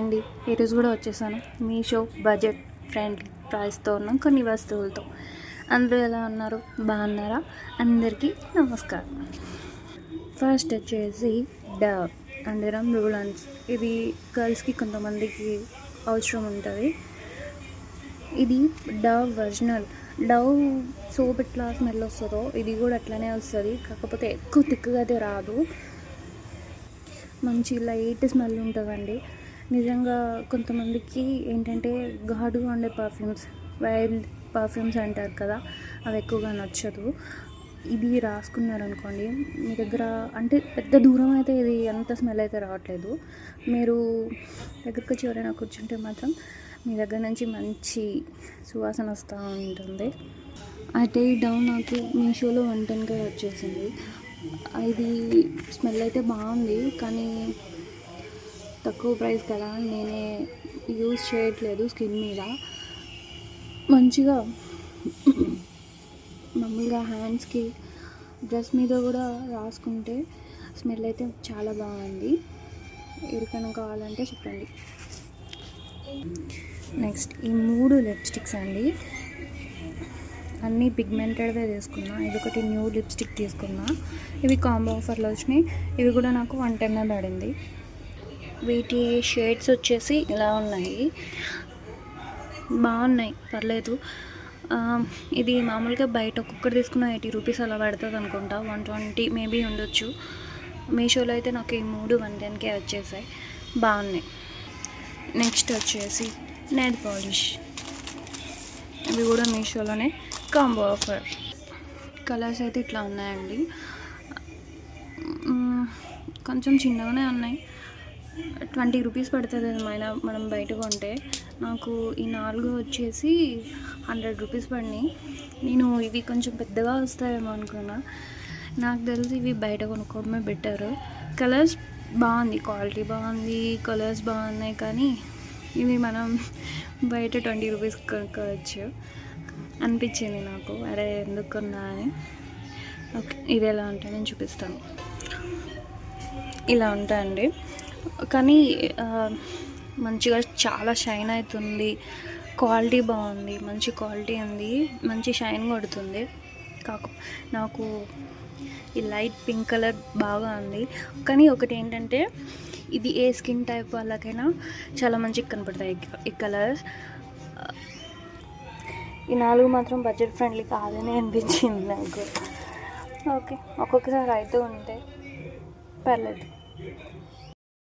అండి, ఈరోజు కూడా వచ్చేసాను మీషో బడ్జెట్ ఫ్రెండ్లీ ప్రైస్తో ఉన్న కొన్ని వస్తువులతో. అందరూ ఎలా ఉన్నారు? బాగున్నారా? అందరికీ నమస్కారం. ఫస్ట్ వచ్చేసి డవ్ అందరం రూలన్స్. ఇది గర్ల్స్కి కొంతమందికి అవసరం ఉంటుంది. ఇది డవ్ ఒరిజినల్. డవ్ సోప్ ఎట్లా స్మెల్ వస్తుందో ఇది కూడా అట్లనే వస్తుంది, కాకపోతే ఎక్కువ తిక్కుగా అయితే రాదు. మంచి లైట్ స్మెల్ ఉంటుందండి. నిజంగా కొంతమందికి ఏంటంటే ఘాటుగా ఉండే పర్ఫ్యూమ్స్, వైల్డ్ పర్ఫ్యూమ్స్ అంటారు కదా, అవి ఎక్కువగా నచ్చదు. ఇది రాసుకున్నారనుకోండి, మీ దగ్గర అంటే పెద్ద దూరం అయితే ఇది అంత స్మెల్ అయితే రావట్లేదు. మీరు దగ్గరకు వచ్చి ఎవరైనా కూర్చుంటే మాత్రం మీ దగ్గర నుంచి మంచి సువాసన వస్తూ ఉంటుంది. అయితే ఈ డవ్ నాకు మీషోలో 110కే వచ్చేసింది. ఇది స్మెల్ అయితే బాగుంది, కానీ తక్కువ ప్రైస్ కదా, నేనే యూజ్ చేయట్లేదు స్కిన్ మీద. మంచిగా మామూలుగా హ్యాండ్స్కి, డ్రెస్ మీద కూడా రాసుకుంటే స్మెల్ అయితే చాలా బాగుంది. ఎవరికైనా కావాలంటే చెప్పండి. నెక్స్ట్ ఈ 3 లిప్స్టిక్స్ అండి. అన్నీ పిగ్మెంటెడ్వే తీసుకున్నా. ఇది ఒకటి న్యూ లిప్స్టిక్ తీసుకున్నా. ఇవి కాంబో ఆఫర్లో వచ్చినాయి. ఇవి కూడా నాకు 110 పడింది. వీటి షేడ్స్ వచ్చేసి ఇలా ఉన్నాయి, బాగున్నాయి, పర్లేదు. ఇది మామూలుగా బయట ఒక్కొక్కటి తీసుకున్న 80 రూపీస్ అలా పడుతుంది అనుకుంటా, 120 మేబీ ఉండొచ్చు. మీషోలో అయితే నాకు ఈ 3 110కే వచ్చేసాయి, బాగున్నాయి. నెక్స్ట్ వచ్చేసి నెయిల్ పాలిష్. ఇవి కూడా మీషోలోనే కాంబో ఆఫర్. కలర్స్ అయితే ఇట్లా ఉన్నాయండి, కొంచెం చిన్నగానే ఉన్నాయి. 20 రూపీస్ పడుతుంది ఏమైనా మనం బయట కొంటే. నాకు ఈ 4 వచ్చేసి 100 రూపీస్ పడినాయి. నేను ఇవి కొంచెం పెద్దగా వస్తాయేమో అనుకున్నా. నాకు తెలిసి ఇవి బయట కొనుక్కోవడమే బెటర్. కలర్స్ బాగుంది, క్వాలిటీ బాగుంది, కలర్స్ బాగున్నాయి, కానీ ఇవి మనం బయట 20 రూపీస్ కొనుక్కోవచ్చు అనిపించింది నాకు. అరే ఎందుకు కొన్నా అని. ఓకే, ఇది ఎలా ఉంటే నేను చూపిస్తాను. ఇలా ఉంటాయండి, కానీ మంచిగా చాలా షైన్ అవుతుంది, క్వాలిటీ బాగుంది, మంచి క్వాలిటీ ఉంది, మంచి షైన్ కొడుతుంది. నాకు ఈ లైట్ పింక్ కలర్ బాగా ఉంది. కానీ ఒకటి ఏంటంటే, ఇది ఏ స్కిన్ టైప్ వాళ్ళకైనా చాలా మంచిగా కనపడతాయి ఈ కలర్స్. ఈ 4 మాత్రం బడ్జెట్ ఫ్రెండ్లీ కాదని అనిపించింది నాకు. ఓకే, ఒక్కొక్కసారి అయితే ఉంటే పర్లేదు.